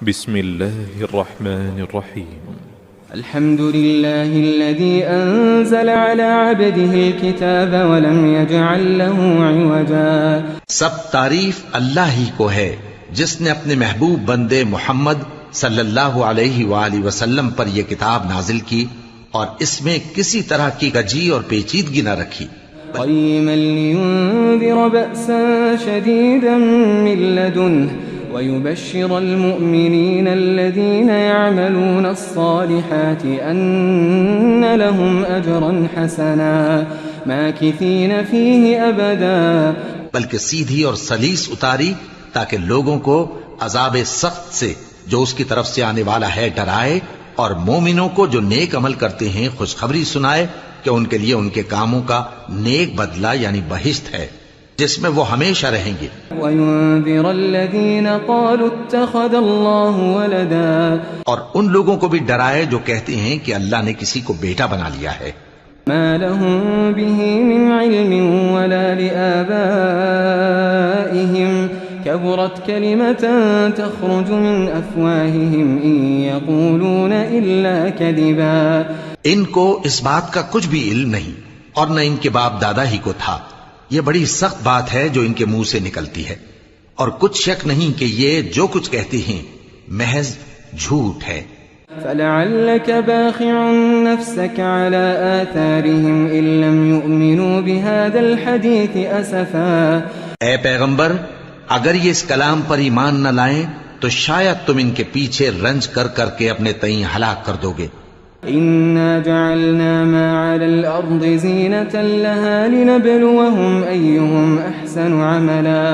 بسم الله الرحمن الرحيم. الحمد لله الذي أنزل على عبده الكتاب ولم يجعل له عوجا. سب تعریف اللہ ہی کو ہے جس نے اپنے محبوب بندے محمد صلی اللہ علیہ وآلہ وسلم پر یہ کتاب نازل کی اور اس میں کسی طرح کی کجی اور پیچیدگی نہ رکھی. قيما لينذر بأسا شديدا من لدنه ويبشر المؤمنين الذين يعملون الصالحات أن لهم أجرا حسنا ماكثين فيه أبدا. بلکہ سیدھی اور سلیس اتاری تاکہ لوگوں کو عذاب سخت سے جو اس کی طرف سے آنے والا ہے ڈرائے، اور مومنوں کو جو نیک عمل کرتے ہیں خوشخبری سنائے کہ ان کے لیے ان کے کاموں کا نیک بدلہ یعنی بہشت ہے جس میں وہ ہمیشہ رہیں گے. وَيُنذِرَ الَّذِينَ قَالُوا اتَّخَذَ اللَّهُ وَلَدًا. اور ان لوگوں کو بھی ڈرائے جو کہتے ہیں کہ اللہ نے کسی کو بیٹا بنا لیا ہے. مَا لَهُم بِهِ مِنْ عِلْمٍ وَلَا لِآبَائِهِمْ كَبُرَتْ كَلِمَةً تَخْرُجُ مِنْ أَفْوَاهِهِمْ إِنْ يَقُولُونَ إِلَّا كَذِبًا. ان کو اس بات کا کچھ بھی علم نہیں اور نہ ان کے باپ دادا ہی کو تھا. یہ بڑی سخت بات ہے جو ان کے منہ سے نکلتی ہے، اور کچھ شک نہیں کہ یہ جو کچھ کہتے ہیں محض جھوٹ ہے. فَلَعَلَّكَ بَاخِعٌ نَفْسَكَ عَلَىٰ آثَارِهِمْ إِن لَّمْ يُؤْمِنُوا بِهَٰذَا الْحَدِيثِ أَسَفًا. اے پیغمبر، اگر یہ اس کلام پر ایمان نہ لائیں تو شاید تم ان کے پیچھے رنج کر کر کے اپنے تئیں ہلاک کر دو گے. إِنَّا جَعَلْنَا مَا عَلَى الْأَرْضِ زِينَةً لَهَا لِنَبْلُوَهُمْ أَيُّهُمْ أَحْسَنُ عَمَلًا.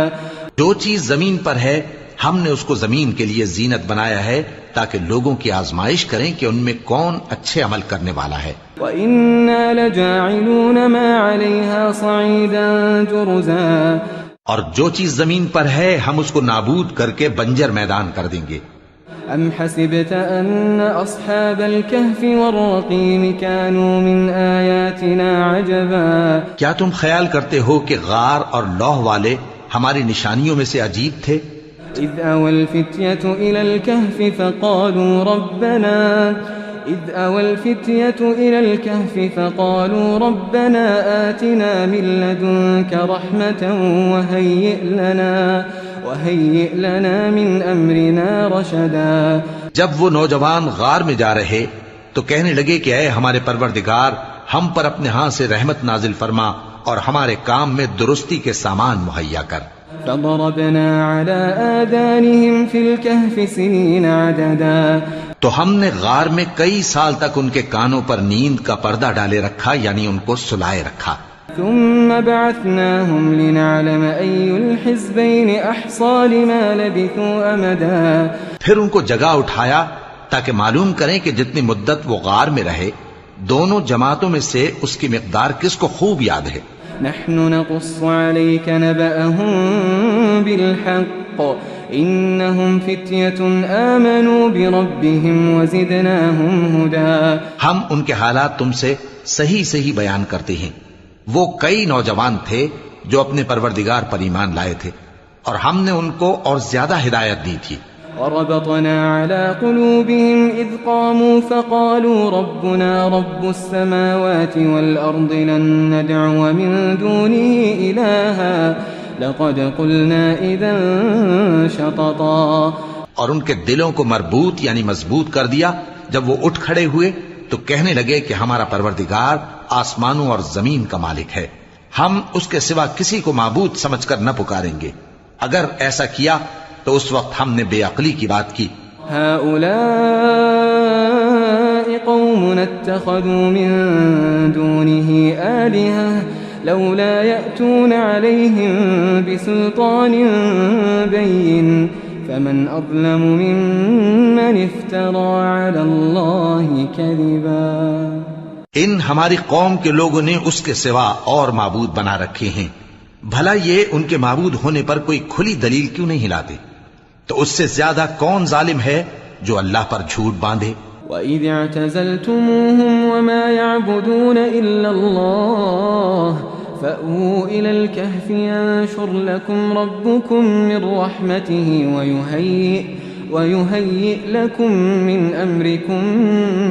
جو چیز زمین پر ہے ہم نے اس کو زمین کے لیے زینت بنایا ہے تاکہ لوگوں کی آزمائش کریں کہ ان میں کون اچھے عمل کرنے والا ہے. وَإِنَّا لَجَاعِلُونَ مَا عَلَيْهَا صَعِيدًا جُرُزًا. اور جو چیز زمین پر ہے ہم اس کو نابود کر کے بنجر میدان کر دیں گے. أَمْ حَسِبْتَ أَنَّ أَصْحَابَ الْكَهْفِ وَالرَّقِيمِ كَانُوا مِنْ آيَاتِنَا عَجَبًا. کیا تم خیال کرتے ہو کہ غار اور لوح والے ہماری نشانیوں میں سے عجیب تھے؟ إِذْ أَوَى الْفِتْيَةُ إِلَى الْكَهْفِ فَقَالُوا رَبَّنَا آتِنَا مِن لَّدُنكَ رَحْمَةً وَهَيِّئْ لَنَا مِنْ أَمْرِنَا رَشَدًا. جب وہ نوجوان غار میں جا رہے تو کہنے لگے کہ اے ہمارے پروردگار، ہم پر اپنے ہاں سے رحمت نازل فرما اور ہمارے کام میں درستی کے سامان مہیا کر. فَضَرَبْنَا عَلَىٰ آذَانِهِمْ فِي الْكَهْفِ سِنِينَ عَدَدًا. تو ہم نے غار میں کئی سال تک ان کے کانوں پر نیند کا پردہ ڈالے رکھا، یعنی ان کو سلائے رکھا. ثم بعثناهم لنعلم أي الحزبين أحصى لما لبثوا أمدا. پھر ان کو جگہ اٹھایا تاکہ معلوم کریں کہ جتنی مدت وہ غار میں رہے دونوں جماعتوں میں سے اس کی مقدار کس کو خوب یاد ہے. نحن نقص عليك نبأهم بالحق إنهم فتية آمنوا بربهم وزدناهم هدى. ہم ان کے حالات تم سے صحیح صحیح بیان کرتے ہیں. وہ کئی نوجوان تھے جو اپنے پروردگار پر ایمان لائے تھے اور ہم نے ان کو اور زیادہ ہدایت دی تھی. وربطنا على قلوبهم إذ قاموا فقالوا ربنا رب السماوات والأرض لن ندعو من دونه إلها لقد قلنا إذا شططا. اور ان کے دلوں کو مربوط یعنی مضبوط کر دیا. جب وہ اٹھ کھڑے ہوئے تو کہنے لگے کہ ہمارا پروردگار آسمانوں اور زمین کا مالک ہے، ہم اس کے سوا کسی کو معبود سمجھ کر نہ پکاریں گے. اگر ایسا کیا تو اس وقت ہم نے بے عقلی کی بات کی. هؤلاء قوم اتخذوا من دونه آلهة لولا يأتون عليهم بسلطان بين فمن أظلم ممن افترى على الله كذبا. ان ہماری قوم کے لوگوں نے اس کے سوا اور معبود بنا رکھے ہیں، بھلا یہ ان کے معبود ہونے پر کوئی کھلی دلیل کیوں نہیں ہلاتے؟ تو اس سے زیادہ کون ظالم ہے جو اللہ پر جھوٹ باندھے؟ وَإِذِ اعْتَزَلْتُمُوهُمْ وَمَا يَعْبُدُونَ إِلَّا اللَّهَ فَأْوُوا إِلَى الْكَهْفِ يَنشُرْ لَكُمْ رَبُّكُمْ مِنْ رَحْمَتِهِ ويهيئ لكم من أمركم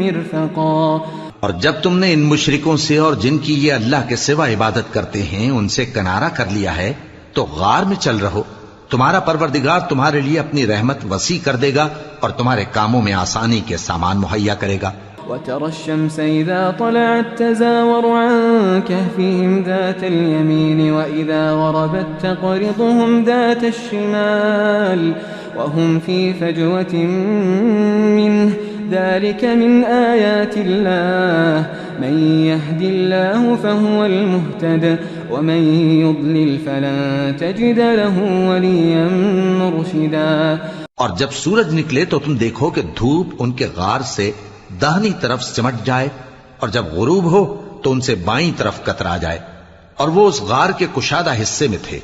مرفقا۔ اور جب تم نے ان مشرکوں سے اور جن کی یہ اللہ کے سوا عبادت کرتے ہیں ان سے کنارہ کر لیا ہے تو غار میں چل رہو، تمہارا پروردگار تمہارے لیے اپنی رحمت وسیع کر دے گا اور تمہارے کاموں میں آسانی کے سامان مہیا کرے گا۔ وترى الشمس إذا طلعت تزاور عن كهفهم ذات اليمين وإذا غربت تقرضهم ذات الشمال وهم في فجوة منه ذلك من آيات الله من يهد الله فهو المهتد ومن يضلل فلن تجد له وليا مرشدا۔ اور جب سورج نکلے تو تم دیکھو کہ دھوپ ان کے غار سے داہنی طرف سمٹ جائے اور جب غروب ہو تو ان سے بائیں طرف کترا جائے، اور وہ اس غار کے کشادہ حصے میں تھے۔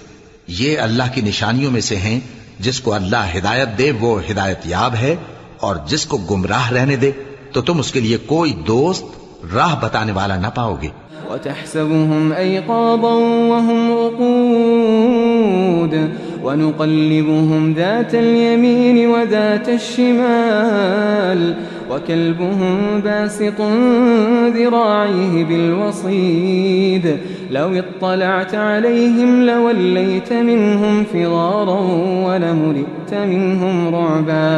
یہ اللہ کی نشانیوں میں سے ہیں، جس کو اللہ ہدایت دے وہ ہدایت یاب ہے، اور جس کو گمراہ رہنے دے تو تم اس کے لیے کوئی دوست راہ بتانے والا نہ پاؤ گے۔ وتحسبهم أيقاظا وهم رقود ونقلبهم ذات اليمين وذات الشمال وكلبهم باسط ذراعيه بالوصيد لو اطلعت عليهم لوليت منهم فرارا ولملئت منهم رعبا۔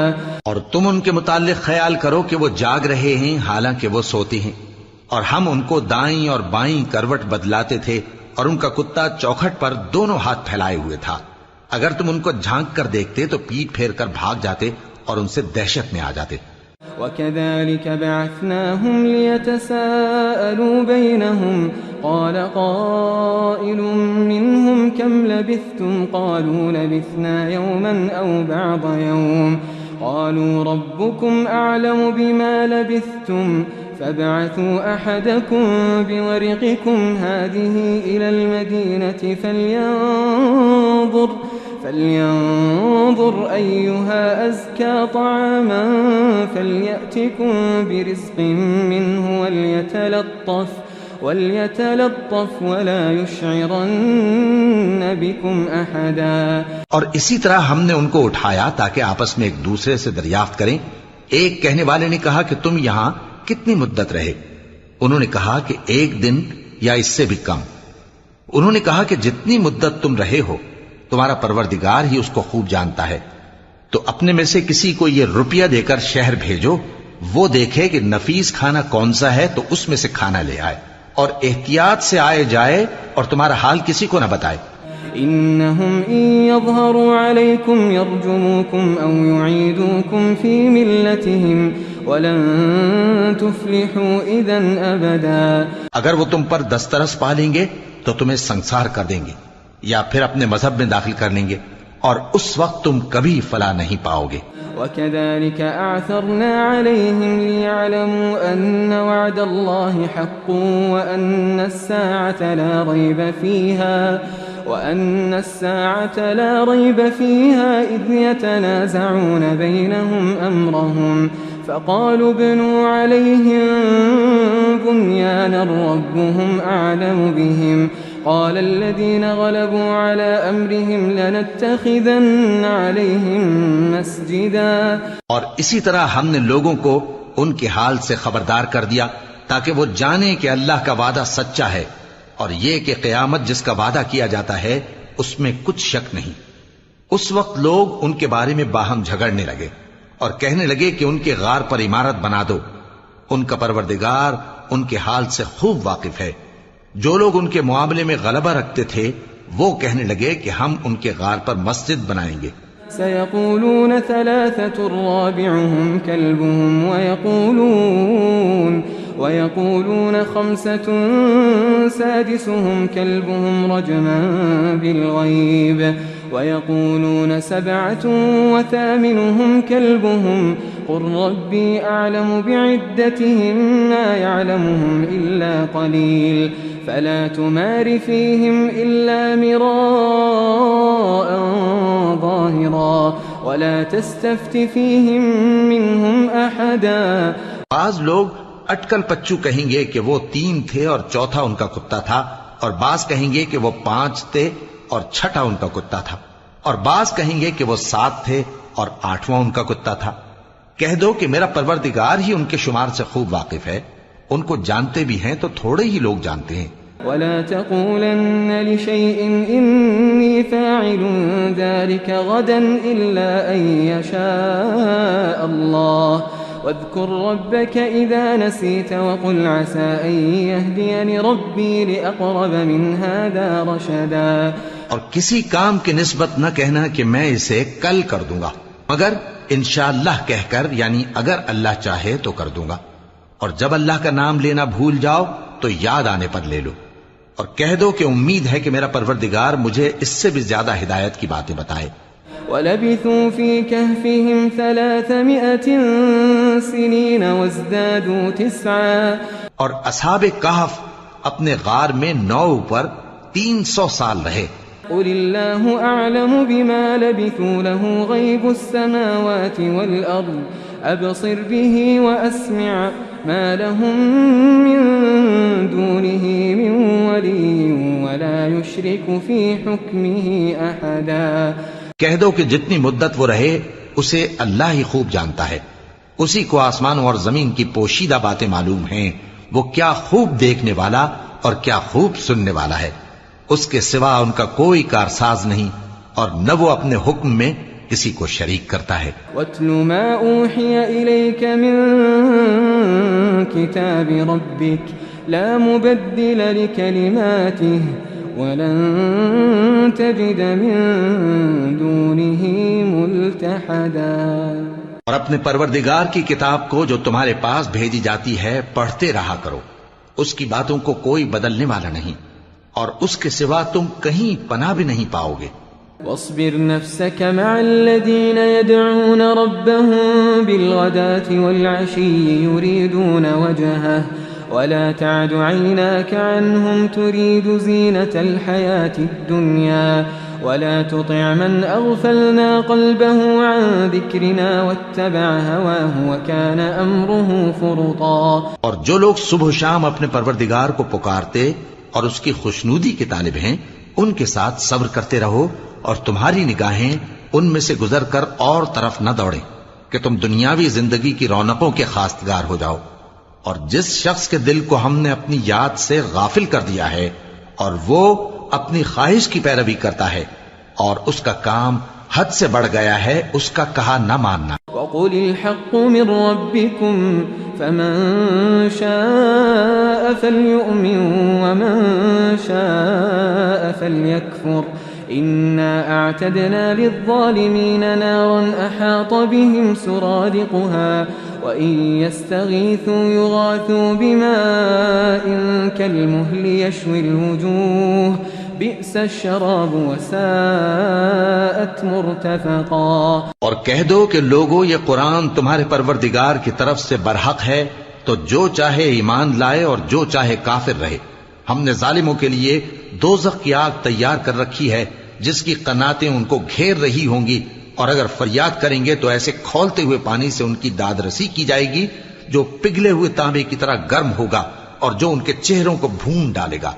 اور تم ان کے متعلق خیال کرو کہ وہ جاگ رہے ہیں حالانکہ وہ سوتے ہیں، اور ہم ان کو دائیں اور بائیں کروٹ بدلاتے تھے، اور ان کا کتا چوکھٹ پر دونوں ہاتھ پھیلائے ہوئے تھا۔ اگر تم ان کو جھانک کر دیکھتے تو پیٹ پھیر کر بھاگ جاتے اور ان سے دہشت میں آ جاتے۔ وَكَذَلِكَ بَعَثْنَاهُمْ لِيَتَسَاءَلُوا بَيْنَهُمْ قَالَ قَائِلٌ مِّنْهُمْ كَمْ لَبِثْتُمْ قَالُوا لَبِثْنَا يَوْمًا أَوْ بَعْضَ يَوْمٍ قَالُوا رَبُّكُمْ أَعْلَمُ بِمَا لَبِثْتُمْ فابعثوا أحدكم بورقكم هذه إلى المدينة فلينظر أيها أزكى طعاما فليأتكم برزق منه وليتلطف ولا يشعرن بكم أحدا۔ اور اسی طرح ہم نے ان کو اٹھایا تاکہ آپس میں ایک دوسرے سے دریافت کریں۔ ایک کہنے والے نے کہا کہ تم یہاں کتنی مدت رہے؟ انہوں نے کہا کہ 1 دن یا اس سے بھی کم۔ انہوں نے کہا کہ جتنی مدت تم رہے ہو تمہارا پروردگار ہی اس کو خوب جانتا ہے، تو اپنے میں سے کسی کو یہ روپیہ دے کر شہر بھیجو، وہ دیکھے کہ نفیس کھانا کون سا ہے تو اس میں سے کھانا لے آئے، اور احتیاط سے آئے جائے اور تمہارا حال کسی کو نہ بتائے۔ إنهم إن يظهروا عليكم يرجموكم أو يعيدوكم في ملتهم ولن تفلحوا إذا أبدا۔ اگر وہ تم پر دسترس پا لیں گے تو تمہیں سنسار کر دیں گے یا پھر اپنے مذہب میں داخل کر لیں گے، اور اس وقت تم کبھی فلاح نہیں پاؤ گے۔ وكذلك أعثرنا عليهم ليعلموا أن وعد الله حق وأن الساعة لا ريب فيها إذ يتنازعون بينهم أمرهم فقالوا ابنوا عليهم بنيانا ربهم أعلم بهم قال الذين غلبوا على أمرهم لنتخذن عليهم مسجدا۔ اور اسی طرح ہم نے لوگوں کو ان کے حال سے خبردار کر دیا تاکہ وہ جانیں کہ اللہ کا وعدہ سچا ہے، اور یہ کہ قیامت جس کا وعدہ کیا جاتا ہے اس میں کچھ شک نہیں۔ اس وقت لوگ ان کے بارے میں باہم جھگڑنے لگے اور کہنے لگے کہ ان کے غار پر عمارت بنا دو۔ ان کا پروردگار ان کے حال سے خوب واقف ہے۔ جو لوگ ان کے معاملے میں غلبہ رکھتے تھے وہ کہنے لگے کہ ہم ان کے غار پر مسجد بنائیں گے۔ سيقولون 3 رابعهم كلبهم ويقولون 5 سادسهم كلبهم رجما بالغيب ويقولون 7 وثامنهم كلبهم قل ربي أعلم بعدتهم ما يعلمهم إلا قليل فلا تمار فيهم إلا مراء ظاهرا ولا تستفت فيهم منهم أحدا۔ بعض لوگ اٹکل پچو کہیں گے کہ وہ 3 تھے اور چوتھا ان کا کتا تھا، اور بعض کہیں گے کہ وہ 5 تھے اور چھٹا ان کا کتا تھا، اور بعض کہیں گے کہ وہ 7 تھے اور 8واں ان کا کتا تھا۔ کہہ دو کہ میرا پروردگار ہی ان کے شمار سے خوب واقف ہے، ان کو جانتے بھی ہیں تو تھوڑے ہی لوگ جانتے ہیں۔ ولا تقولن لشيء إني فاعل ذلك غدا إلا أن يشاء الله واذكر ربك إذا نسيت وقل عسى أن يهديني ربي لأقرب من هذا رشدا۔ اور کسی کام کی نسبت نہ کہنا کہ میں اسے کل کر دوں گا، مگر انشاءاللہ کہہ کر، یعنی اگر اللہ چاہے تو کر دوں گا، اور جب اللہ کا نام لینا بھول جاؤ تو یاد آنے پر لے لو، اور کہہ دو کہ امید ہے کہ میرا پروردگار مجھے اس سے بھی زیادہ ہدایت کی باتیں بتائے۔ وَلَبِثُوا فِي كَهْفِهِمْ 300 سِنِينَ وَازْدَادُوا 9۔ اور اصحاب کہف اپنے غار میں 9 پر 300 سال رہے۔ قُلِ اللَّهُ أَعْلَمُ بِمَا لَبِثُوا لَهُ غَيْبُ السَّمَاوَاتِ وَالْأَرْضِ أَبْصِرْ بِهِ وَأَسْمِعْ مَا لَهُم مِّن دُونِهِ مِن وَلِيٍّ وَلَا يُشْرِكُ فِي حُكْمِهِ أَحَدًا۔ کہہ دو کہ جتنی مدت وہ رہے اسے اللہ ہی خوب جانتا ہے، اسی کو آسمانوں اور زمین کی پوشیدہ باتیں معلوم ہیں، وہ کیا خوب دیکھنے والا اور کیا خوب سننے والا ہے، اس کے سوا ان کا کوئی کارساز نہیں، اور نہ وہ اپنے حکم میں کسی کو شریک کرتا ہے۔ وَاتْلُ مَا أُوحِيَ إِلَيْكَ مِن كِتَابِ رَبِّكَ لَا مُبَدِّلَ لِكَلِمَاتِهِ وَلَن تَجِدَ مِن دُونِهِ مُلْتَحَدًا۔ اور اپنے پروردگار کی کتاب کو جو تمہارے پاس بھیجی جاتی ہے پڑھتے رہا کرو، اس کی باتوں کو کوئی بدلنے والا نہیں، اور اس کے سوا تم کہیں پناہ بھی نہیں پاؤ گے۔ واصبر نفسك مع الذين يدعون ربهم بالغداة والعشي يريدون وجهه ولا تعد عيناك عنهم تريد زينة الحياة الدنيا ولا تطع من أغفلنا قلبه عن ذكرنا واتبع هواه وكان أمره فرطا۔ اور جو لوگ صبح و شام اپنے پروردگار کو پکارتے اور اس کی خوشنودی کے طالب ہیں، ان کے ساتھ صبر کرتے رہو، اور تمہاری نگاہیں ان میں سے گزر کر اور طرف نہ دوڑیں کہ تم دنیاوی زندگی کی رونقوں کے خواستگار ہو جاؤ۔ اور جس شخص کے دل کو ہم نے اپنی یاد سے غافل کر دیا ہے اور وہ اپنی خواہش کی پیروی کرتا ہے اور اس کا کام حد سے بڑھ گیا ہے، اس کا کہا نہ ماننا۔ وَقُلِ الْحَقُّ مِن رَّبِّكُمْ فَمَن شَاءَ فَلْيُؤْمِن وَمَن شَاءَ فَلْيَكْفُرْ إِنَّا أَعْتَدْنَا لِلظَّالِمِينَ نَارًا أَحَاطَ بِهِمْ سُرَادِقُهَا وَإِن يَسْتَغِيثُوا يُغَاثُوا بِمَاءٍ كَالْمُهْلِ يَشْوِي الْوُجُوهَ بِئْسَ الشَّرَابُ وَسَاءَتْ مُرْتَفَقًا۔ اور کہہ دو کہ لوگو یہ قرآن تمہارے پروردگار کی طرف سے برحق ہے، تو جو چاہے ایمان لائے اور جو چاہے کافر رہے۔ ہم نے ظالموں کے لیے دوزخ کی آگ تیار کر رکھی ہے جس کی قناتیں ان کو گھیر رہی ہوں گی، اور اگر فریاد کریں گے تو ایسے کھولتے ہوئے پانی سے ان کی داد رسی کی جائے گی جو پگھلے ہوئے تانبے کی طرح گرم ہوگا اور جو ان کے چہروں کو بھون ڈالے گا۔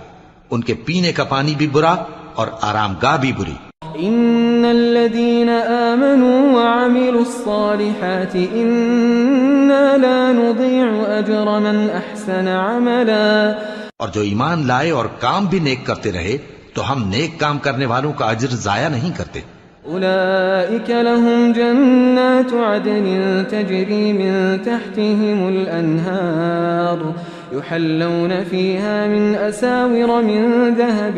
ان کے پینے کا پانی بھی برا اور آرام گاہ بھی بری۔ ان الذين آمنوا وعملوا الصالحات انا لا نضيع اجر من احسن عملا۔ اور جو ایمان لائے اور کام بھی نیک کرتے رہے تو ہم نیک کام کرنے والوں کا اجر ضائع نہیں کرتے۔ أولئك لهم جنات عدن تجري من تحتهم الأنهار يحلون فيها من أساور من ذهب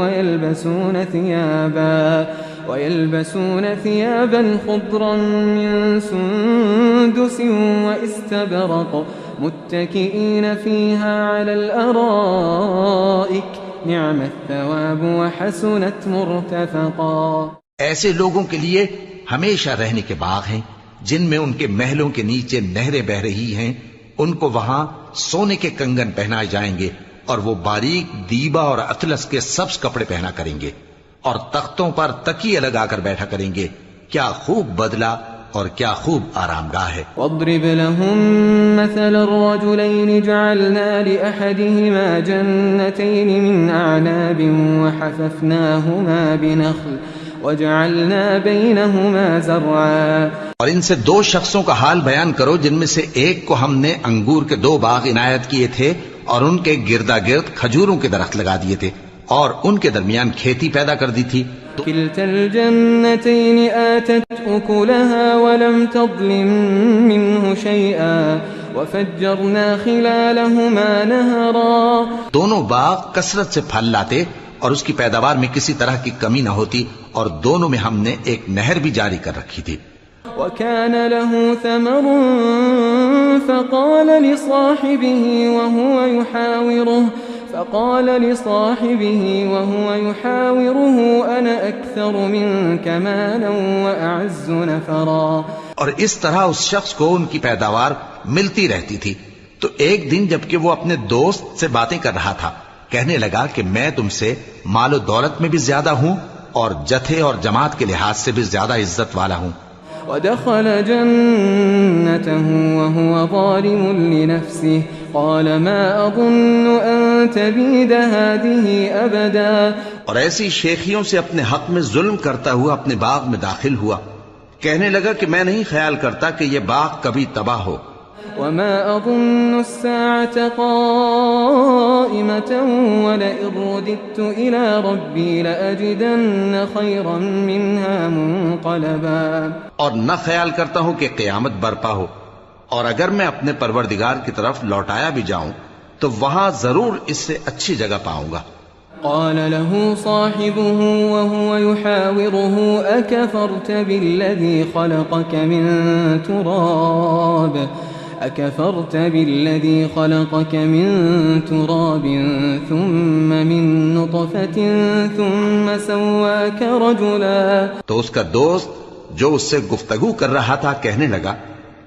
ويلبسون ثيابا خضرا من سندس واستبرق متكئين فيها على الأرائك نعم الثواب وحسنت مرتفقا۔ ایسے لوگوں کے لیے ہمیشہ رہنے کے باغ ہیں جن میں ان کے محلوں کے نیچے نہریں بہ رہی ہیں، ان کو وہاں سونے کے کنگن پہنائے جائیں گے اور وہ باریک دیبا اور اطلس کے سبز کپڑے پہنا کریں گے اور تختوں پر تکیے لگا کر بیٹھا کریں گے۔ کیا خوب بدلہ اور کیا خوب آرام گاہ ہے۔ واضرب لهم مثل الرجلين جعلنا لأحدهما جنتين من أعناب وحففناهما وجعلنا بينهما زرعا اور ان سے 2 شخصوں کا حال بیان کرو جن میں سے ایک کو ہم نے انگور کے 2 باغ عنایت کیے تھے اور ان کے گردا گرد کھجوروں کے درخت لگا دیے تھے اور ان کے درمیان کھیتی پیدا کر دی تھی. كلتا الجنتين آتت أكلها ولم تظلم منه شيئا وفجرنا خلالهما نهرا. دونوں باغ کثرت سے پھل لاتے اور اس کی پیداوار میں کسی طرح کی کمی نہ ہوتی اور دونوں میں ہم نے ایک نہر بھی جاری کر رکھی تھی. وكان له ثمر فقال لصاحبه وهو يحاوره أنا أكثر منك مالا وأعز نفرا. اور اس طرح اس شخص کو ان کی پیداوار ملتی رہتی تھی تو ایک دن جبکہ وہ اپنے دوست سے باتیں کر رہا تھا کہنے لگا کہ میں تم سے مال و دولت میں بھی زیادہ ہوں اور جتھے اور جماعت کے لحاظ سے بھی زیادہ عزت والا ہوں. ودخل جنته وهو ظالم لنفسه قال ما أظن أن تبيد هذه أبدا. اور ایسی شیخیوں سے اپنے حق میں ظلم کرتا ہوا اپنے باغ میں داخل ہوا کہنے لگا کہ میں نہیں خیال کرتا کہ یہ باغ کبھی تباہ ہو. وما أظن الساعة قائمة ولئن رددت إلى ربي لأجدن خيرا منها منقلبا. اور نہ خیال کرتا ہوں کہ قیامت برپا ہو اور اگر میں اپنے پروردگار کی طرف لوٹایا بھی جاؤں تو وہاں ضرور اس سے اچھی جگہ پاؤں گا. قال له صاحبه وهو يحاوره أكفرت بالذي خلقك من تراب ثم من نطفة ثم سواك رجلا. تو اس کا دوست جو اس سے گفتگو کر رہا تھا کہنے لگا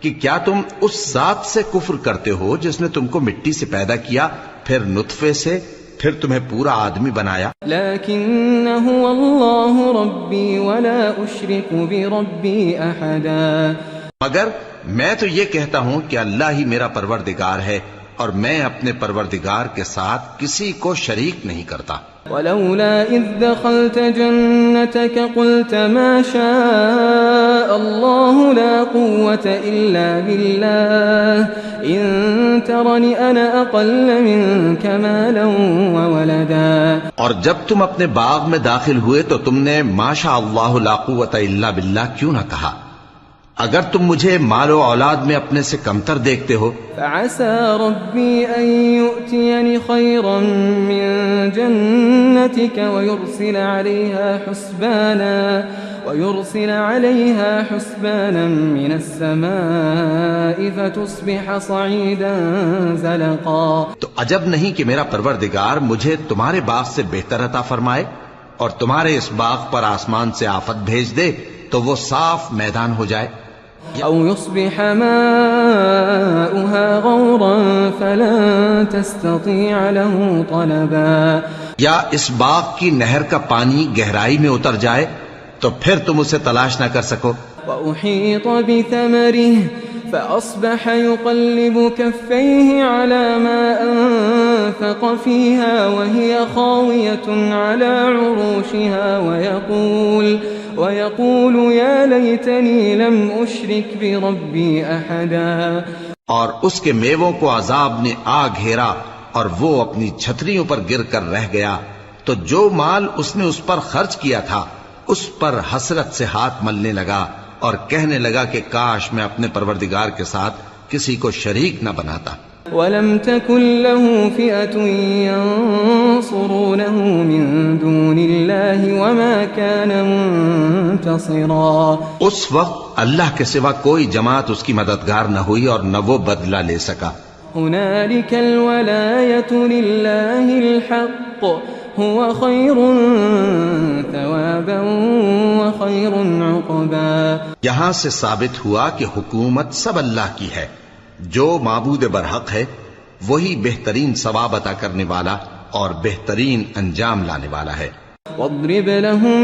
کہ کیا تم اس ذات سے کفر کرتے ہو جس نے تم کو مٹی سے پیدا کیا پھر نطفے سے پھر تمہیں پورا آدمی بنایا. لیکن هو اللہ ربی ولا اشرک بربی احدا. مگر میں تو یہ کہتا ہوں کہ اللہ ہی میرا پروردگار ہے اور میں اپنے پروردگار کے ساتھ کسی کو شریک نہیں کرتا. ولولا اذ دخلت جنتك قلت ما شاء الله لا قوة الا بالله ان ترني انا اقل منك مالا وولدا. اور جب تم اپنے باغ میں داخل ہوئے تو تم نے ما شاء اللہ لا قوة الا باللہ کیوں نہ کہا اگر تم مجھے مال و اولاد میں اپنے سے کمتر دیکھتے ہو. فعسى ربي ان يؤتيني خيرا من جنتك ويرسل عليها حسبانا من السماء فتصبح صعيدا زلقا. تو عجب نہیں کہ میرا پروردگار مجھے تمہارے باغ سے بہتر عطا فرمائے اور تمہارے اس باغ پر آسمان سے آفت بھیج دے تو وہ صاف میدان ہو جائے. او يصبح ماؤها غورا فلن تستطيع له طلبا. یا اس باغ کی نہر کا پانی گہرائی میں اتر جائے تو پھر تم اسے تلاش نہ کر سکو. وأحيط بثمره فأصبح يقلب كفيه على ما أنفق فيها وهي خاوية على عروشها ويقول يا ليتني لم أشرك بربي أحدا. اور اس کے میووں کو عذاب نے آ گھیرا اور وہ اپنی چھتریوں پر گر کر رہ گیا تو جو مال اس نے اس پر خرچ کیا تھا اس پر حسرت سے ہاتھ ملنے لگا اور کہنے لگا کہ کاش میں اپنے پروردگار کے ساتھ کسی کو شریک نہ بناتا. وَلَمْ تَكُنْ لَهُ فِئَةٌ يَنصُرُونَهُ مِن دُونِ اللَّهِ وَمَا كَانَ مُنْتَصِرًا. اس وقت اللہ کے سوا کوئی جماعت اس کی مددگار نہ ہوئی اور نہ وہ بدلہ لے سکا. هُنَالِكَ الْوَلَایَةُ لِلَّهِ الْحَقِّ هُوَ خَيْرٌ ثَوَابًا وَخَيْرٌ عُقْبًا. یہاں سے ثابت ہوا کہ حکومت سب اللہ کی ہے. جو معبود برحق ہے وہی بہترین ثواب عطا کرنے والا اور بہترین انجام لانے والا ہے. واضرب لهم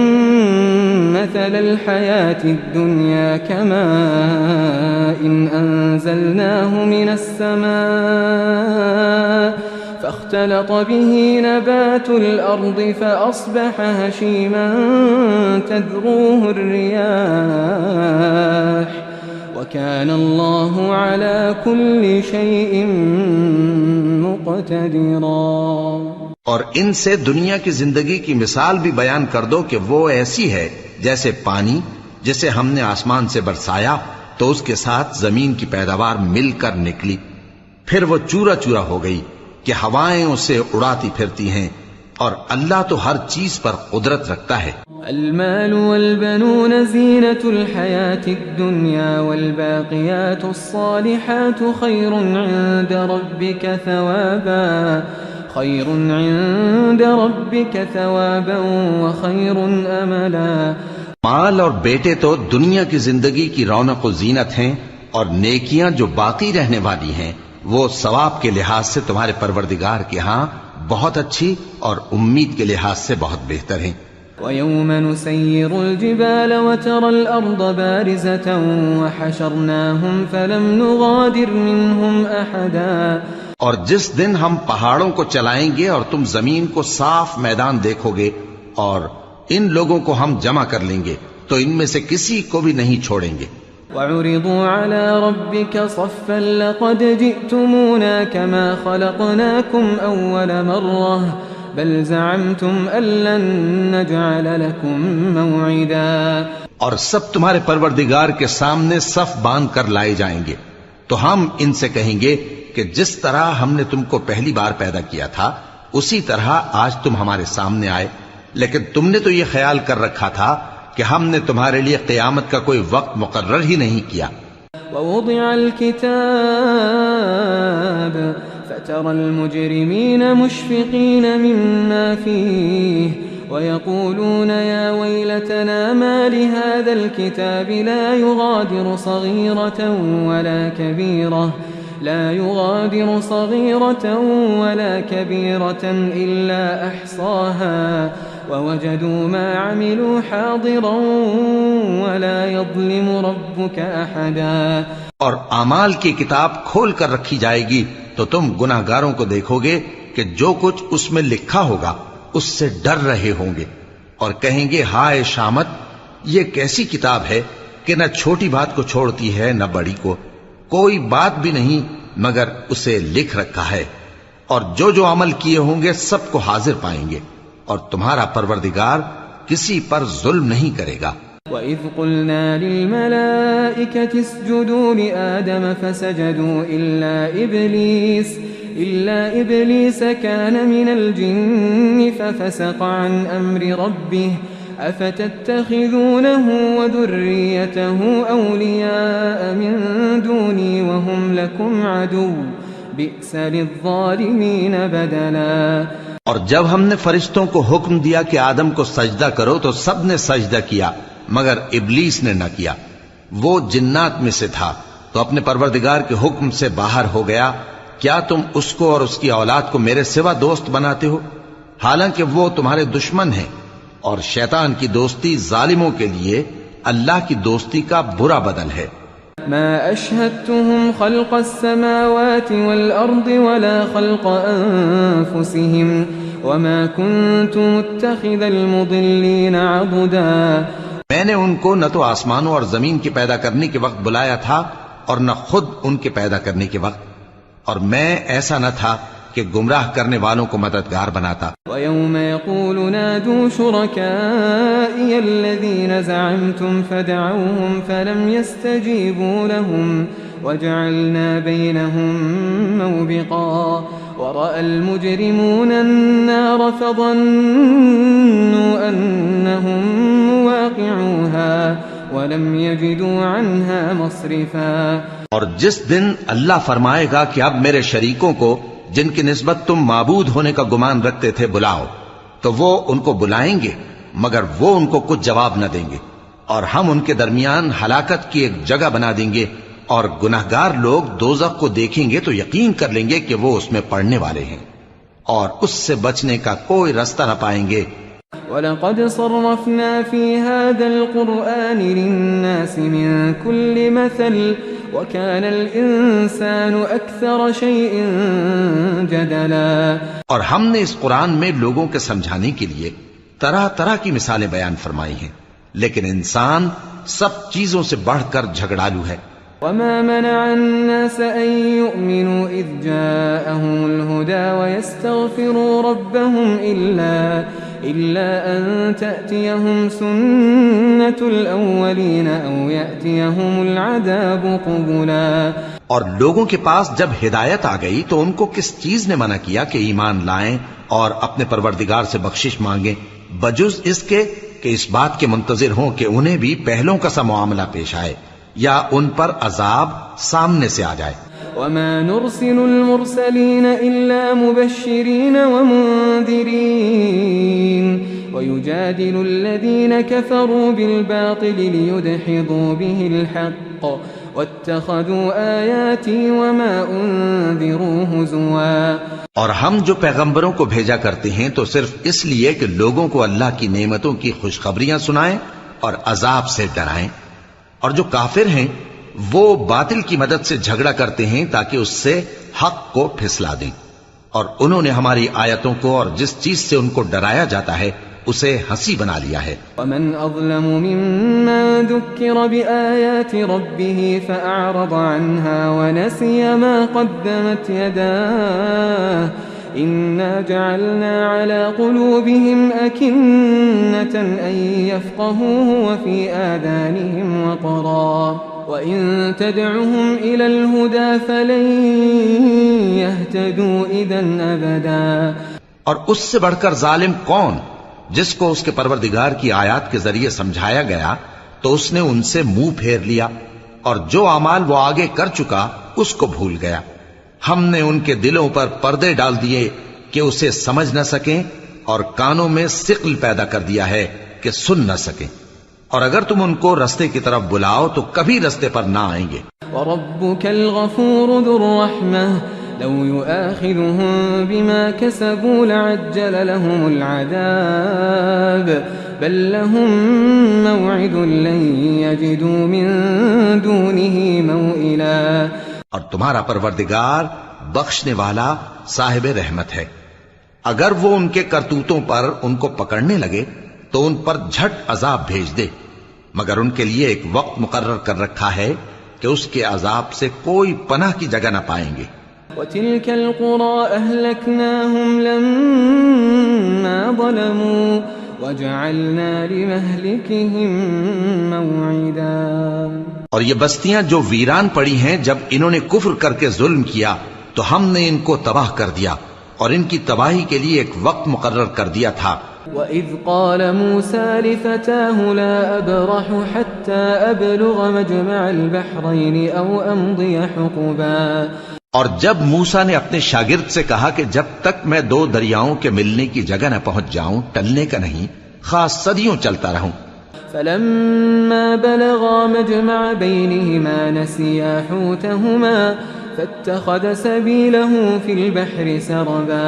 مثل الحياة الدنيا كماء أنزلناه من السماء فاختلط به نبات الأرض فأصبح هشيما تذروه الرياح وكان الله على كل شيء مقتدرا۔ اور ان سے دنیا کی زندگی کی مثال بھی بیان کر دو کہ وہ ایسی ہے جیسے پانی جسے ہم نے آسمان سے برسایا تو اس کے ساتھ زمین کی پیداوار مل کر نکلی، پھر وہ چورا چورا ہو گئی کہ ہوائیں اسے اڑاتی پھرتی ہیں، اور اللہ تو ہر چیز پر قدرت رکھتا ہے۔ المال والبنون زينة الحياة الدنيا والباقيات الصالحات خير عند ربك ثوابا وخير أملا۔ مال اور بیٹے تو دنیا کی زندگی کی رونق و زینت ہیں، اور نیکیاں جو باقی رہنے والی ہیں وہ ثواب کے لحاظ سے تمہارے پروردگار کے ہاں بہت اچھی اور امید کے لحاظ سے بہت بہتر ہیں۔ وَيَوْمَ نُسَيِّرُ الْجِبَالَ وَتَرَى الْأَرْضَ بَارِزَةً وَحَشَرْنَاهُمْ فَلَمْ نُغَادِرْ مِنْهُمْ أَحَدًا۔ اور جس دن ہم پہاڑوں کو چلائیں گے اور تم زمین کو صاف میدان دیکھو گے، اور ان لوگوں کو ہم جمع کر لیں گے تو ان میں سے کسی کو بھی نہیں چھوڑیں گے۔ وَعُرِضُوا عَلَى رَبِّكَ صَفًّا لَقَدْ جِئْتُمُونَا كَمَا خَلَقْنَاكُمْ أَوَّلَ مَرَّةٍ بَلْ زَعَمْتُمْ أَن لَّن نَّجْعَلَ لَكُم مَّوْعِدًا۔ اور سب تمہارے پروردگار کے سامنے صف باندھ کر لائے جائیں گے، تو ہم ان سے کہیں گے کہ جس طرح ہم نے تم کو پہلی بار پیدا کیا تھا اسی طرح آج تم ہمارے سامنے آئے، لیکن تم نے تو یہ خیال کر رکھا تھا کہ ہم نے تمہارے لیے قیامت کا کوئی وقت مقرر ہی نہیں کیا۔ ووضع الكتاب فترى المجرمين مشفقين مما فيه ويقولون يا ويلتنا ما لهذا الكتاب لا يغادر صغيرة ولا كبيرة إلا أحصاها ووجدوا ما عملوا حاضرا ولا يظلم ربك أحدا۔ اور اعمال کی کتاب کھول کر رکھی جائے گی تو تم گناہ گاروں کو دیکھو گے کہ جو کچھ اس میں لکھا ہوگا اس سے ڈر رہے ہوں گے، اور کہیں گے ہائے شامت، یہ کیسی کتاب ہے کہ نہ چھوٹی بات کو چھوڑتی ہے نہ بڑی کو، کوئی بات بھی نہیں مگر اسے لکھ رکھا ہے، اور جو عمل کیے ہوں گے سب کو حاضر پائیں گے، اور تمہارا پروردگار کسی پر ظلم نہیں کرے گا۔ وَإِذْ قُلْنَا لِلْمَلَائِكَةِ اسْجُدُوا لِآدَمَ فَسَجَدُوا إِلَّا إِبْلِيسَ كَانَ مِنَ الْجِنِّ فَفَسَقَ عَنْ أَمْرِ رَبِّهِ أَفَتَتَّخِذُونَهُ وَذُرِّيَّتَهُ أَوْلِيَاءَ مِن دُونِي وَهُمْ لَكُمْ عَدُوٌّ بِئْسَ لِلظَّالِمِينَ بَدَلًا۔ اور جب ہم نے فرشتوں کو حکم دیا کہ آدم کو سجدہ کرو تو سب نے سجدہ کیا مگر ابلیس نے نہ کیا، وہ جنات میں سے تھا تو اپنے پروردگار کے حکم سے باہر ہو گیا۔ کیا تم اس کو اور اس کی اولاد کو میرے سوا دوست بناتے ہو، حالانکہ وہ تمہارے دشمن ہیں، اور شیطان کی دوستی ظالموں کے لیے اللہ کی دوستی کا برا بدل ہے۔ ما أشهدتهم خلق السماوات والأرض ولا خلق أنفسهم وما كنت متخذ المضلين عضدا۔ میں نے ان کو نہ تو آسمانوں اور زمین کے پیدا کرنے کے وقت بلایا تھا اور نہ خود ان کے پیدا کرنے کے وقت، اور میں ایسا نہ تھا کہ گمراہ کرنے والوں کو مددگار بناتا۔ وَيَوْمَ يَقُولُ نَادُوا شُرَكَائِيَ الَّذِينَ زَعَمْتُمْ فَدَعَوْهُمْ فَلَمْ يَسْتَجِيبُوا لَهُمْ وَجَعَلْنَا بَيْنَهُمْ مَوْبِقًا وَرَأَى الْمُجْرِمُونَ النَّارَ فَظَنُّوا أَنَّهُمْ مُوَاقِعُوهَا وَلَمْ يَجِدُوا عَنْهَا مَصْرِفًا۔ اور جس دن اللہ فرمائے گا کہ اب میرے شریکوں کو جن کی نسبت تم معبود ہونے کا گمان رکھتے تھے بلاؤ، تو وہ ان کو بلائیں گے مگر وہ ان کو کچھ جواب نہ دیں گے، اور ہم ان کے درمیان ہلاکت کی ایک جگہ بنا دیں گے، اور گناہگار لوگ دوزخ کو دیکھیں گے تو یقین کر لیں گے کہ وہ اس میں پڑنے والے ہیں، اور اس سے بچنے کا کوئی راستہ نہ پائیں گے۔ وَلَقَدْ صَرَّفْنَا فِي هَذَا الْقُرْآنِ لِلنَّاسِ مِنْ كُلِّ مَثَلٍ وكان الإنسان أكثر شيء جدلا۔ اور ہم نے اس قرآن میں لوگوں کے سمجھانے کے لیے طرح طرح کی مثالیں بیان فرمائی ہیں، لیکن انسان سب چیزوں سے بڑھ کر جھگڑالو ہے۔ وما منع الناس أن يؤمنوا إذ جاءهم الهدى ويستغفروا ربهم إلا أن تأتيهم سنة الأولين أو يأتيهم العذاب قبلا۔ اور لوگوں کے پاس جب ہدایت آ گئی تو ان کو کس چیز نے منع کیا کہ ایمان لائیں اور اپنے پروردگار سے بخشش مانگیں، بجز اس کے کہ اس بات کے منتظر ہوں کہ انہیں بھی پہلوں کا سا معاملہ پیش آئے یا ان پر عذاب سامنے سے آ جائے۔ وما نرسل المرسلين إلا مبشرين ومنذرين ويجادل الذين كفروا بالباطل ليدحضوا به الحق واتخذوا آياتي وما أنذروا هزوا۔ اور ہم جو پیغمبروں کو بھیجا کرتے ہیں تو صرف اس لیے کہ لوگوں کو اللہ کی نعمتوں کی خوشخبریاں سنائیں اور عذاب سے ڈرائیں، اور جو کافر ہیں وہ باطل کی مدد سے جھگڑا کرتے ہیں تاکہ اس سے حق کو پھسلا دیں، اور انہوں نے ہماری آیتوں کو اور جس چیز سے ان کو ڈرایا جاتا ہے اسے ہنسی بنا لیا ہے۔ ومن أظلم ممن ذكر بآيات ربه فأعرض عنها ونسي ما قدمت يداه إنا جعلنا على قلوبهم أكنة أن يفقهوه وفي آذانهم وقرا وإن تدعهم إلى الهدى فلن يهتدوا إذا أبدا۔ اور اس سے بڑھ کر ظالم کون جس کو اس کے پروردگار کی آیات کے ذریعے سمجھایا گیا تو اس نے ان سے منہ پھیر لیا، اور جو اعمال وہ آگے کر چکا اس کو بھول گیا۔ ہم نے ان کے دلوں پر پردے ڈال دیے کہ اسے سمجھ نہ سکیں، اور کانوں میں ثقل پیدا کر دیا ہے کہ سن نہ سکیں، اور اگر تم ان کو رستے کی طرف بلاؤ تو کبھی رستے پر نہ آئیں گے۔ وَرَبُّكَ الْغَفُورُ ذُو الرَّحْمَةِ لو يؤاخذهم بما كسبوا لعجل لهم العذاب بل لهم موعد لن يجدوا من دونه موئلا۔ اور تمہارا پروردگار بخشنے والا صاحب رحمت ہے، اگر وہ ان کے کرتوتوں پر ان کو پکڑنے لگے تو ان پر جھٹ عذاب بھیج دے، مگر ان کے لیے ایک وقت مقرر کر رکھا ہے کہ اس کے عذاب سے کوئی پناہ کی جگہ نہ پائیں گے۔ وَتِلْكَ الْقُرَىٰ أَهْلَكْنَاهُمْ لَمَّا ظَلَمُوا وَجَعَلْنَا لِمَهْلِكِهِم مَّوْعِدًا۔ اور یہ بستیاں جو ویران پڑی ہیں جب انہوں نے کفر کر کے ظلم کیا تو ہم نے ان کو تباہ کر دیا اور ان کی تباہی کے لیے ایک وقت مقرر کر دیا تھا۔ وَإِذْ قَالَ مُوسَىٰ لِفَتَاهُ لَا أَبْرَحُ حَتَّىٰ أَبْلُغَ مَجْمَعَ الْبَحْرَيْنِ أَوْ أَمْضِيَ حُقُبًا۔ اور جب موسیٰ نے اپنے شاگرد سے کہا کہ جب تک میں دو دریاؤں کے ملنے کی جگہ نہ پہنچ جاؤں ٹلنے کا نہیں، خاص صدیوں چلتا رہوں۔ فَلَمَّا بَلَغَا مَجْمَعَ بَيْنِهِمَا نَسِيَا حُوتَهُمَا فَاتَّخَذَ سَبِيلَهُ فِي الْبَحْرِ سَرَبًا۔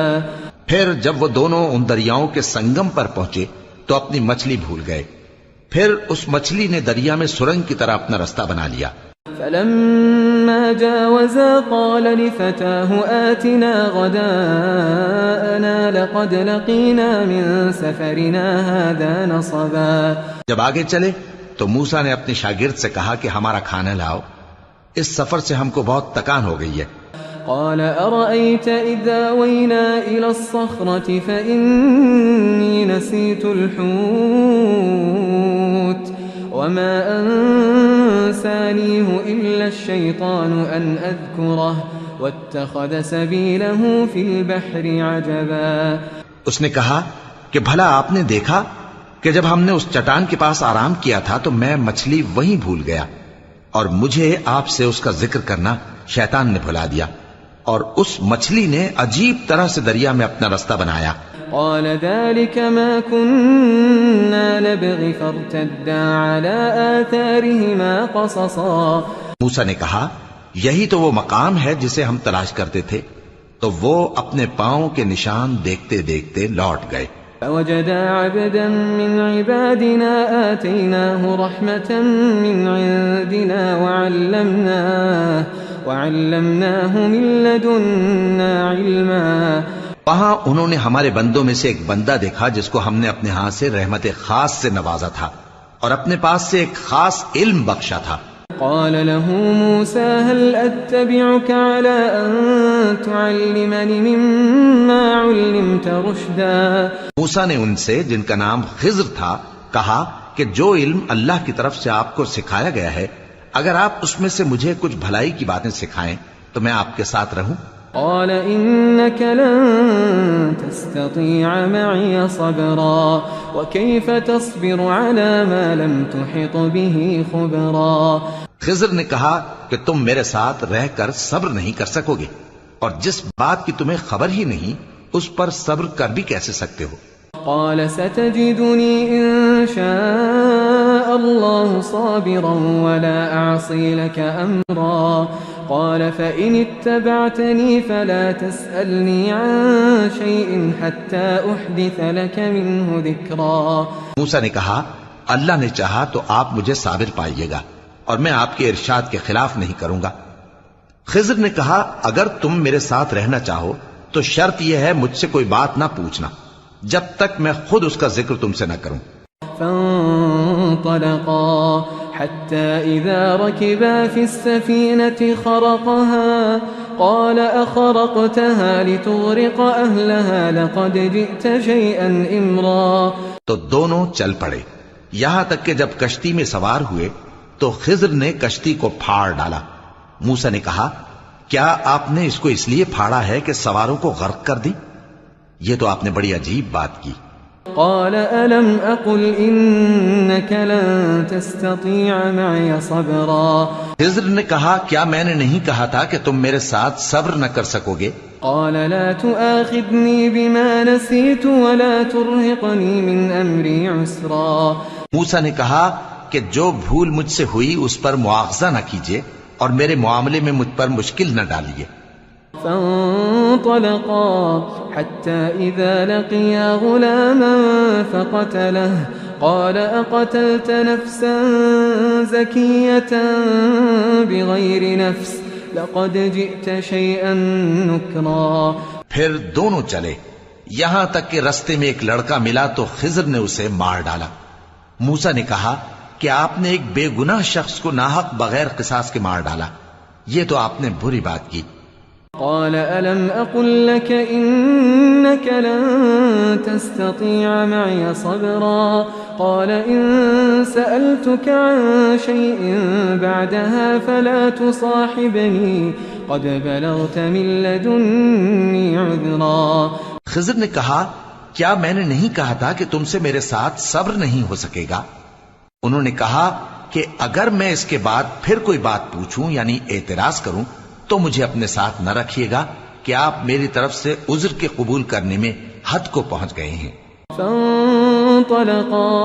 پھر جب وہ دونوں ان دریاؤں کے سنگم پر پہنچے تو اپنی مچھلی بھول گئے، پھر اس مچھلی نے دریا میں سرنگ کی طرح اپنا رستہ بنا لیا۔ فَلَمَّا جَاوَزَا قَالَ لِفَتَاهُ آتِنَا غَدَاءَنَا لَقَدْ لَقِينَا مِن سَفَرِنَا هَٰذَا نَصَبًا۔ جب آگے چلے تو موسیٰ نے اپنے شاگرد سے کہا کہ ہمارا کھانا لاؤ، اس سفر سے ہم کو بہت تکان ہو گئی ہے۔ قال أرأيت إذا وينا إلى الصخرة فإني نسيت الحوت وما أنسانيه إلا الشيطان أن أذكره واتخذ سبيله في البحر عجبا۔ اس نے کہا کہ بھلا آپ نے دیکھا کہ جب ہم نے اس چٹان کے پاس آرام کیا تھا تو میں مچھلی وہیں بھول گیا، اور مجھے آپ سے اس کا ذکر کرنا شیطان نے بھلا دیا، اور اس مچھلی نے عجیب طرح سے دریا میں اپنا رستہ بنایا۔ قال ذلك ما كنا نبغي فارتدا على آثارهما قصصا۔ موسیٰ نے کہا یہی تو وہ مقام ہے جسے ہم تلاش کرتے تھے، تو وہ اپنے پاؤں کے نشان دیکھتے دیکھتے لوٹ گئے۔ فوجدا عبدا من عبادنا آتيناه رحمة من عندنا وعلمناه من لدنا علما. وہاں انہوں نے ہمارے بندوں میں سے ایک بندہ دیکھا جس کو ہم نے اپنے ہاں سے رحمت خاص سے نوازا تھا اور اپنے پاس سے ایک خاص علم بخشا تھا. قال له موسى هل أتبعك على أن تعلمني مما علمت رشدا. موسیٰ نے ان سے جن کا نام خضر تھا کہا کہ جو علم اللہ کی طرف سے آپ کو سکھایا گیا ہے اگر آپ اس میں سے مجھے کچھ بھلائی کی باتیں سکھائیں تو میں آپ کے ساتھ رہوں. قال إنك لن تستطيع معي صبرا وكيف تصبر على ما لم تحط به خبرا. خضر نے کہا کہ تم میرے ساتھ رہ کر صبر نہیں کر سکو گے اور جس بات کی تمہیں خبر ہی نہیں اس پر صبر کر بھی کیسے سکتے ہو. قال ستجدني إن شاء الله صابرا ولا أعصي لك أمرا. قال فإن اتبعتني فلا تسألني عن شيء حتى أحدث لك منه ذكرا. موسیٰ نے کہا اللہ نے چاہا تو آپ مجھے صابر پائیے گا اور میں آپ کے ارشاد کے خلاف نہیں کروں گا. خضر نے کہا اگر تم میرے ساتھ رہنا چاہو تو شرط یہ ہے مجھ سے کوئی بات نہ پوچھنا جب تک میں خود اس کا ذکر تم سے نہ کروں. فانطلقا حتى إذا ركبا في السفينة خرقها قال أخرقتها لتغرق أهلها لقد جئت شيئا إمرا. تو دونوں چل پڑے یہاں تک کہ جب کشتی میں سوار ہوئے تو خضر نے کشتی کو پھاڑ ڈالا. موسیٰ نے کہا کیا آپ نے اس کو اس لیے پھاڑا ہے کہ سواروں کو غرق کر دی؟ یہ تو آپ نے بڑی عجیب بات کی. قال ألم أقل إنك لن تستطيع معي صبرا. خضر نے کہا کیا میں نے نہیں کہا تھا کہ تم میرے ساتھ صبر نہ کر سکو گے؟ قال لا تؤاخذني بما نسيت ولا ترهقني من أمري عسرا. موسیٰ نے کہا کہ جو بھول مجھ سے ہوئی اس پر مواخذہ نہ کیجیے اور میرے معاملے میں مجھ پر مشکل نہ ڈالیے. فانطلقا حتى إذا لقيا غلاما فقتله قال أقتلت نفسا زكية بغير نفس لقد جئت شيئا نكرا. پھر دونوں چلے یہاں تک کہ رستے میں ایک لڑکا ملا تو خضر نے اسے مار ڈالا. موسیٰ نے کہا کہ آپ نے ایک بے گناہ شخص کو ناحق بغیر قصاص کے مار ڈالا. یہ تو آپ نے بری بات کی. قال ألم أقل لك إنك لن تستطيع معي صبرا. قال إن سألتك عن شيء بعدها فلا تصاحبني قد بلغت من لدني عذرا. خضر نے کہا کیا میں نے نہیں کہا تھا کہ تم سے میرے ساتھ صبر نہیں ہو سکے گا؟ انہوں نے کہا کہ اگر میں اس کے بعد پھر کوئی بات پوچھوں یعنی اعتراض کروں تو مجھے اپنے ساتھ نہ رکھیے گا کہ آپ میری طرف سے عذر کے قبول کرنے میں حد کو پہنچ گئے ہیں. فانطلقا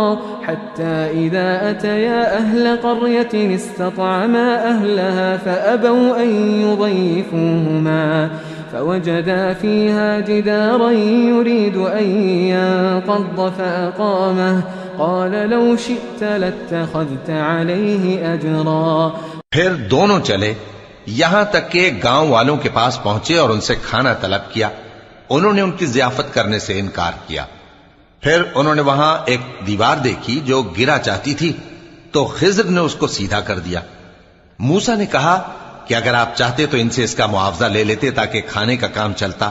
حتى إذا أتيا أهل قرية استطعما أهلها فأبوا أن يضيفوهما فوجدا فيها جدارا يريد أن ينقض فأقامه قال لو شئت لاتخذت عليه أجرا. پھر دونوں چلے یہاں تک کہ گاؤں والوں کے پاس پہنچے اور ان سے کھانا طلب کیا. انہوں نے ان کی ضیافت کرنے سے انکار کیا. پھر انہوں نے وہاں ایک دیوار دیکھی جو گرا چاہتی تھی تو خضر نے اس کو سیدھا کر دیا. موسیٰ نے کہا کہ اگر آپ چاہتے تو ان سے اس کا معاوضہ لے لیتے تاکہ کھانے کا کام چلتا.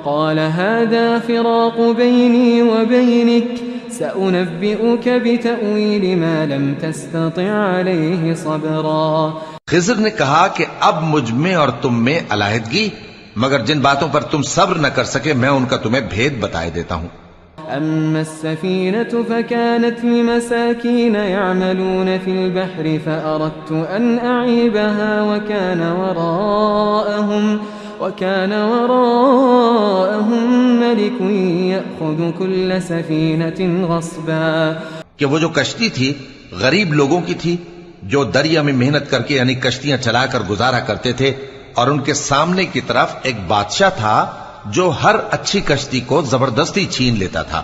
قال هذا فراق بيني وبينك سأنبئك بتأويل ما لم تستطع عليه صبرا. خضر نے کہا کہ اب مجھ میں اور تم میں علیحدگی مگر جن باتوں پر تم صبر نہ کر سکے میں ان کا تمہیں بھید بتائے دیتا ہوں. أما السفينة فكانت لمساكين يعملون في البحر فأردت أن أعيبها وكان وراءهم ملك يأخذ كل سفينة غصبا. کہ وہ جو کشتی تھی غریب لوگوں کی تھی جو دریا میں محنت کر کے یعنی کشتیاں چلا کر گزارا کرتے تھے اور ان کے سامنے کی طرف ایک بادشاہ تھا جو ہر اچھی کشتی کو زبردستی چھین لیتا تھا.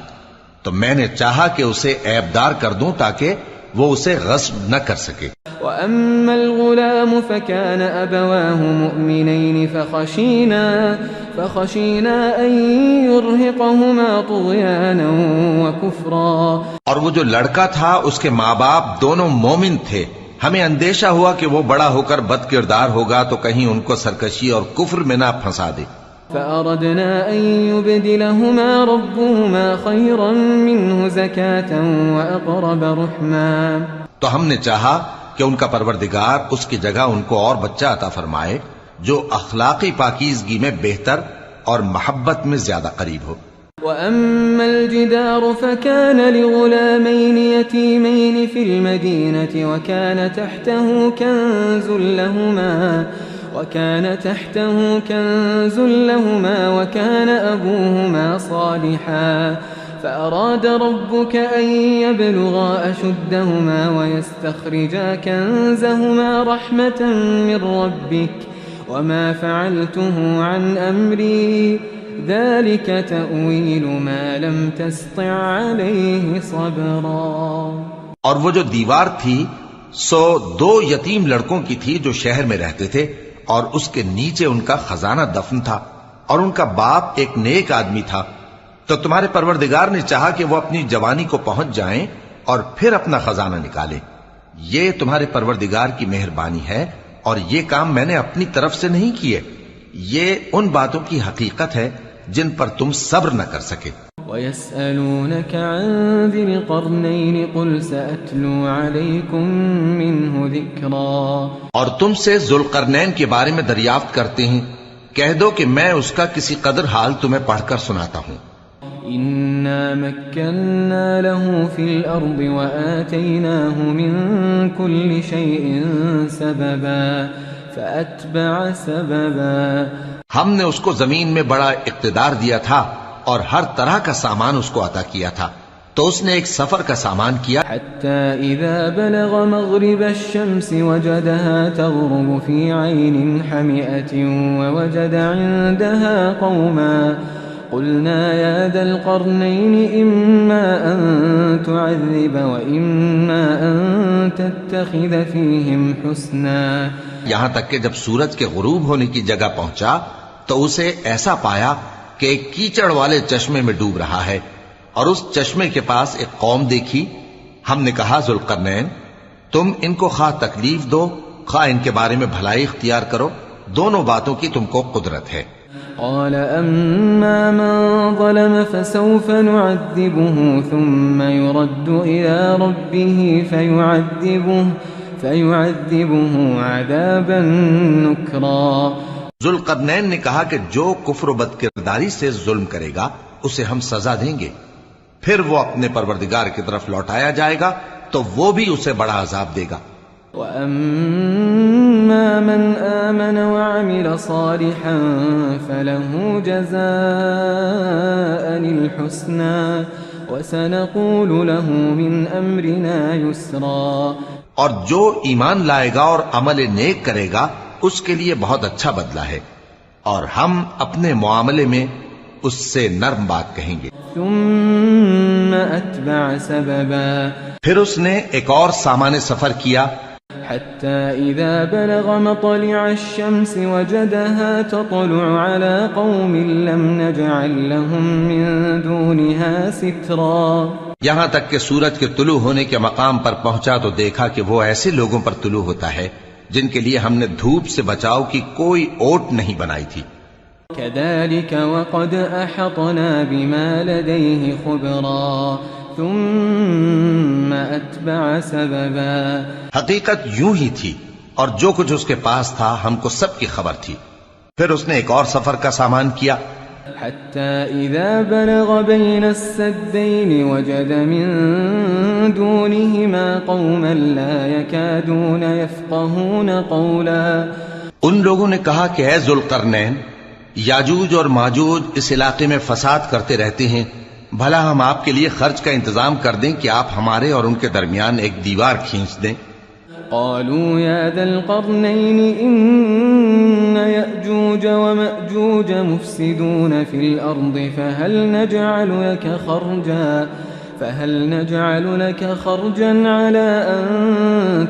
تو میں نے چاہا کہ اسے عیبدار کر دوں تاکہ وہ اسے غصب نہ کر سکے. وَأَمَّا الْغُلَامُ فَكَانَ أَبَوَاهُ مُؤْمِنَيْنِ فَخَشِينَا أَن يُرْهِقَهُمَا طُغْيَانًا وَكُفْرًا. اور وہ جو لڑکا تھا اس کے ماں باپ دونوں مومن تھے، ہمیں اندیشہ ہوا کہ وہ بڑا ہو کر بد کردار ہوگا تو کہیں ان کو سرکشی اور کفر میں نہ پھنسا دے. فَأَرَدْنَا أَن يُبْدِلَهُمَا رَبُّهُمَا خَيْرًا مِّنْهُ زَكَاةً وَأَقْرَبَ رُحْمًا. تو ہم نے چاہا کہ ان کا پروردگار اس کی جگہ ان کو اور بچہ عطا فرمائے جو اخلاقی پاکیزگی میں بہتر اور محبت میں زیادہ قریب ہو. وَأَمَّا الْجِدَارُ فَكَانَ لِغُلَامَيْنِ يَتِيمَيْنِ فِي الْمَدِينَةِ وكان تحته كنز لهما وكان أبوهما صالحا فأراد ربك أن يبلغا أشدهما ويستخرجا كنزهما رحمة من ربك وما فعلته عن أمري ذلك تأويل ما لم تسطع عليه صبرا. اور وہ جو دیوار تھی سو 2 یتیم لڑکوں کی تھی جو شہر میں رہتے تھے اور اس کے نیچے ان کا خزانہ دفن تھا اور ان کا باپ ایک نیک آدمی تھا. تو تمہارے پروردگار نے چاہا کہ وہ اپنی جوانی کو پہنچ جائیں اور پھر اپنا خزانہ نکالیں. یہ تمہارے پروردگار کی مہربانی ہے اور یہ کام میں نے اپنی طرف سے نہیں کیے. یہ ان باتوں کی حقیقت ہے جن پر تم صبر نہ کر سکے. وَيَسْأَلُونَكَ عَنْ ذِي الْقَرْنَيْنِ قُلْ سَأَتْلُو عَلَيْكُمْ مِنْهُ ذِكْرًا. اور تم سے ذوالقرنین کے بارے میں دریافت کرتے ہیں، کہہ دو کہ میں اس کا کسی قدر حال تمہیں پڑھ کر سناتا ہوں. إِنَّا مَكَّنَّا لَهُ فِي الْأَرْضِ وَآتَيْنَاهُ مِنْ كُلِّ شَيْءٍ سَبَبًا فَأَتْبَعَ سَبَبًا. ہم نے اس کو زمین میں بڑا اقتدار دیا تھا اور ہر طرح کا سامان اس کو عطا کیا تھا، تو اس نے ایک سفر کا سامان کیا. حتى إذا بلغ مغرب الشمس وجدها تغرب في عين حمئة ووجد عندها قوما قلنا يا ذا القرنين إما أن تعذب وإما أن تتخذ فيهم حسنا. یہاں تک کہ جب سورج کے غروب ہونے کی جگہ پہنچا تو اسے ایسا پایا کہ ایک کیچڑ والے چشمے میں ڈوب رہا ہے اور اس چشمے کے پاس ایک قوم دیکھی. ہم نے کہا ذوالقرنین تم ان کو خواہ تکلیف دو خواہ ان کے بارے میں بھلائی اختیار کرو، دونوں باتوں کی تم کو قدرت ہے. قال أما من ظلم فسوف نعذبه ثم يرد إلى ربه فيعذبه عذابا نكرا. ذوالقرنین نے کہا کہ جو کفر و بد کرداری سے ظلم کرے گا اسے ہم سزا دیں گے، پھر وہ اپنے پروردگار کی طرف لوٹایا جائے گا تو وہ بھی اسے بڑا عذاب دے گا. وَأَمَّا مَنْ آمَنَ وَعَمِلَ صَالِحًا فَلَهُ جَزَاءً الْحُسْنَى وَسَنَقُولُ لَهُ مِنْ أَمْرِنَا يُسْرًا. اور جو ایمان لائے گا اور عمل نیک کرے گا اس کے لیے بہت اچھا بدلہ ہے اور ہم اپنے معاملے میں اس سے نرم بات کہیں گے. ثم أتبع سببا. پھر اس نے ایک اور سامان سفر کیا حتى إذا بلغ مطلع الشمس وجدها تطلع على قوم لم نجعل لهم من دونها سترا. یہاں تک کہ سورج کے طلوع ہونے کے مقام پر پہنچا تو دیکھا کہ وہ ایسے لوگوں پر طلوع ہوتا ہے جن کے لیے ہم نے دھوپ سے بچاؤ کی کوئی اوٹ نہیں بنائی تھی. كذلك وقد أحطنا بما لديه خبرا ثم أتبع سببا. حقیقت یوں ہی تھی اور جو کچھ اس کے پاس تھا ہم کو سب کی خبر تھی. پھر اس نے ایک اور سفر کا سامان کیا حتى إذا بلغ بين السدين وجد من دونهما قوما لا يكادون يفقهون قولا. ان لوگوں نے کہا کہ اے ذوالقرنین یاجوج اور ماجوج اس علاقے میں فساد کرتے رہتے ہیں، بھلا ہم آپ کے لیے خرچ کا انتظام کر دیں کہ آپ ہمارے اور ان کے درمیان ایک دیوار کھینچ دیں. قالوا يا ذا القرنين إن يأجوج ومأجوج مفسدون في الأرض فهل نجعل لك خرجا على أن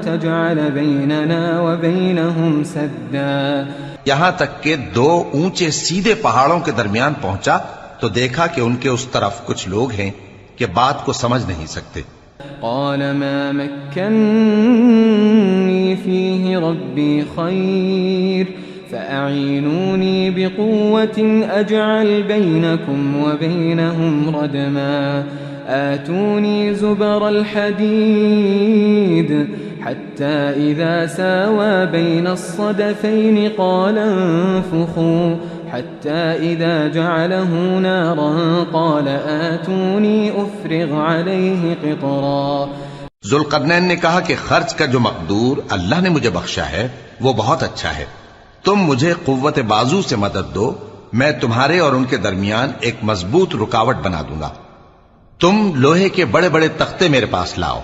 تجعل بيننا وبينهم سدا یہاں تک کہ دو اونچے سیدھے پہاڑوں کے درمیان پہنچا تو دیکھا کہ ان کے اس طرف کچھ لوگ ہیں کہ بات کو سمجھ نہیں سکتے. قال ما مكنني فيه ربي خير فأعينوني بقوة أجعل بينكم وبينهم ردما آتوني زبر الحديد حتى إذا ساوى بين الصدفين قال انفخوا حتى إذا جعله نارا قال آتوني أفرغ عليه قطرا. ذوالقرنین نے کہا کہ خرچ کا جو مقدور اللہ نے مجھے بخشا ہے وہ بہت اچھا ہے. تم مجھے قوت بازو سے مدد دو، میں تمہارے اور ان کے درمیان ایک مضبوط رکاوٹ بنا دوں گا. تم لوہے کے بڑے بڑے تختے میرے پاس لاؤ.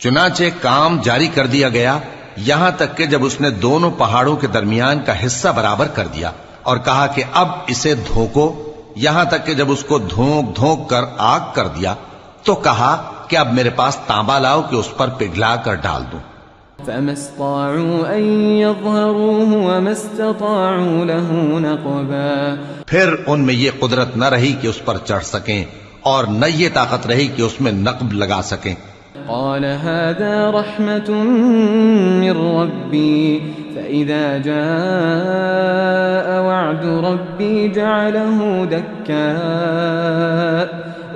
چنانچہ کام جاری کر دیا گیا یہاں تک کہ جب اس نے دونوں پہاڑوں کے درمیان کا حصہ برابر کر دیا اور کہا کہ اب اسے دھوکو، یہاں تک کہ جب اس کو دھونک دھونک کر آگ کر دیا تو کہا کہ اب میرے پاس تانبا لاؤ کہ اس پر پگھلا کر ڈال دوں. فما استطاعوا أن يظهروه وما استطاعوا له نقبا. پھر ان میں یہ قدرت نہ رہی کہ اس پر چڑھ سکیں اور نہ یہ طاقت رہی کہ اس میں نقب لگا سکیں. قال هذا رحمة من ربي فإذا جاء وعد ربي جعله دكاء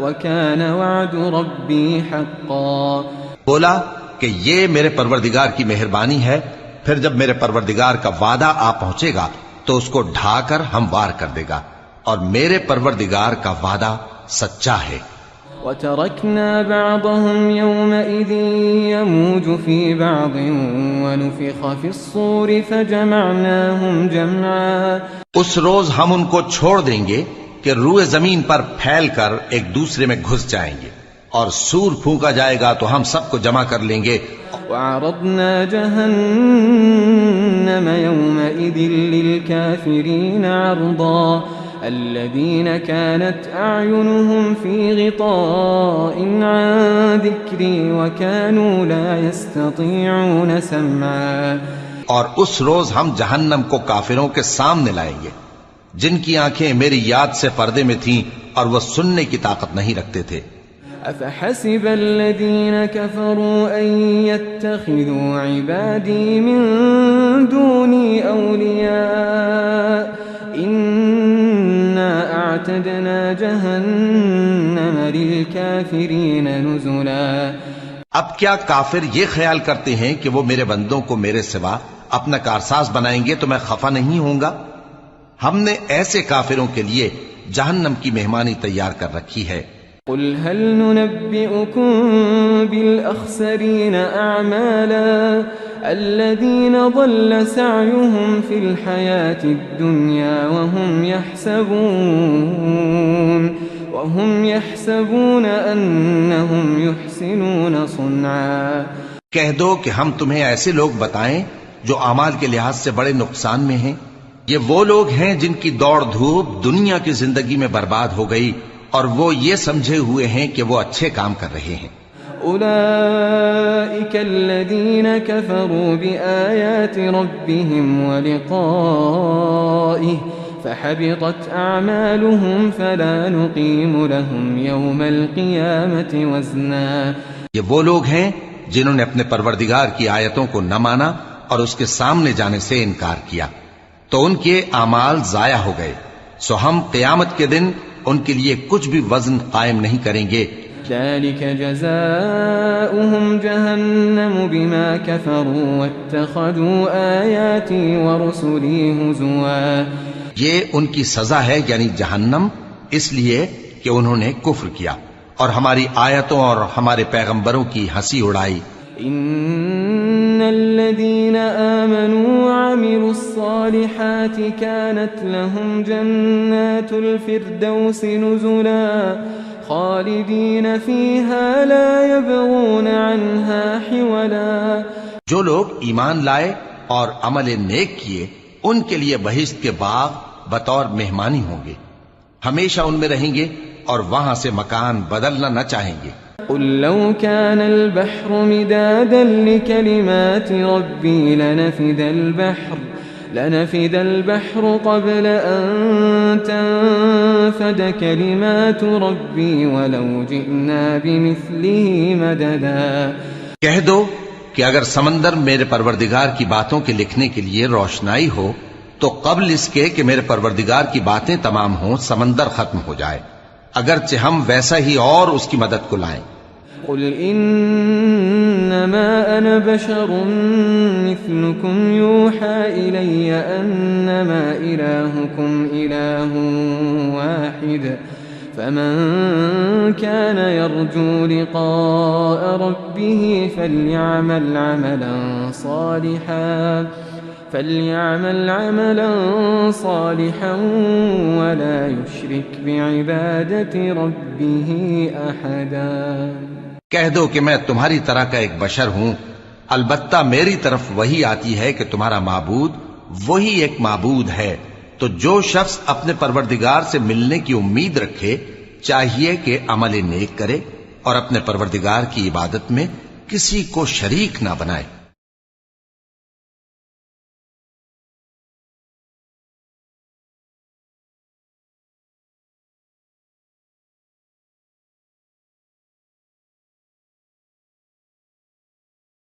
وكان وعد ربي حقا. بولا کہ یہ میرے پروردگار کی مہربانی ہے، پھر جب میرے پروردگار کا وعدہ آ پہنچے گا تو اس کو ڈھا کر ہموار کر دے گا، اور میرے پروردگار کا وعدہ سچا ہے. وتركنا بعضهم يومئذ يموج في بعض ونفخ في الصور فجمعناهم جمعا. اس روز ہم ان کو چھوڑ دیں گے کہ روئے زمین پر پھیل کر ایک دوسرے میں گھس جائیں گے، اور سور پھونکا جائے گا تو ہم سب کو جمع کر لیں گے. وعرضنا جهنم يومئذ للكافرين عرضا الذين كانت أعينهم في غطاء عن ذكري وكانوا لا يستطيعون سمعا. اور اس روز ہم جہنم کو کافروں کے سامنے لائیں گے جن کی آنکھیں میری یاد سے پردے میں تھیں اور وہ سننے کی طاقت نہیں رکھتے تھے. أفحسب الذين كفروا أن يتخذوا عبادي من دوني أولياء إنا أعتدنا جهنم للكافرين نزلا. اب کیا کافر یہ خیال کرتے ہیں کہ وہ میرے بندوں کو میرے سوا اپنا کارساز بنائیں گے تو میں خفا نہیں ہوں گا؟ ہم نے ایسے کافروں کے لیے جہنم کی مہمانی تیار کر رکھی ہے. قل هل ننبئكم بالأخسرين أعمالا الذين ضل سعيهم في الحياة الدنيا وهم يحسبون أنهم يحسنون صنعا. کہہ دو کہ ہم تمہیں ایسے لوگ بتائیں جو اعمال کے لحاظ سے بڑے نقصان میں ہیں. یہ وہ لوگ ہیں جن کی دوڑ دھوپ دنیا کی زندگی میں برباد ہو گئی اور وہ یہ سمجھے ہوئے ہیں کہ وہ اچھے کام کر رہے ہیں. أولئك الذين كفروا بآيات ربهم ولقائه فحبطت أعمالهم فلا نقيم لهم يوم القيامة وزنا. یہ وہ لوگ ہیں جنہوں نے اپنے پروردگار کی آیتوں کو نہ مانا اور اس کے سامنے جانے سے انکار کیا تو ان کے اعمال ضائع ہو گئے، سو ہم قیامت کے دن ان کے لیے کچھ بھی وزن قائم نہیں کریں گے. ذلك جزاؤهم جهنم بما كفروا واتخذوا آياتي ورسلي هزوا. یہ ان کی سزا ہے یعنی جہنم، اس لیے کہ انہوں نے کفر کیا اور ہماری آیتوں اور ہمارے پیغمبروں کی ہنسی اڑائی. ان الذين آمنوا وعملوا الصالحات كانت لهم جنات الفردوس نزلا خالدين فيها لا يبغون عنها حولا. جو لوگ ایمان لائے اور عمل نیک کیے ان کے لیے بہشت کے باغ بطور مہمانی ہوں گے، ہمیشہ ان میں رہیں گے اور وہاں سے مکان بدلنا نہ چاہیں گے۔ قل لو كان البحر مدادا لكلمات ربي لنفد البحر قبل أن تنفد كلمات ربي ولو جئنا بمثله مددا۔ کہہ دو کہ اگر سمندر میرے پروردگار کی باتوں کے لکھنے کے لیے روشنائی ہو تو قبل اس کے کہ میرے پروردگار کی باتیں تمام ہوں سمندر ختم ہو جائے، اگرچہ ہم ویسا ہی اور اس کی مدد کو لائیں۔ قل انما انا بشر مثلكم يوحى الي انما الهكم اله واحد فمن كان يرجو لقاء ربه فليعمل عملا صالحا ولا يشرك بعبادة ربه احدا۔ کہہ دو کہ میں تمہاری طرح کا ایک بشر ہوں، البتہ میری طرف وہی آتی ہے کہ تمہارا معبود وہی ایک معبود ہے، تو جو شخص اپنے پروردگار سے ملنے کی امید رکھے چاہیے کہ عمل نیک کرے اور اپنے پروردگار کی عبادت میں کسی کو شریک نہ بنائے۔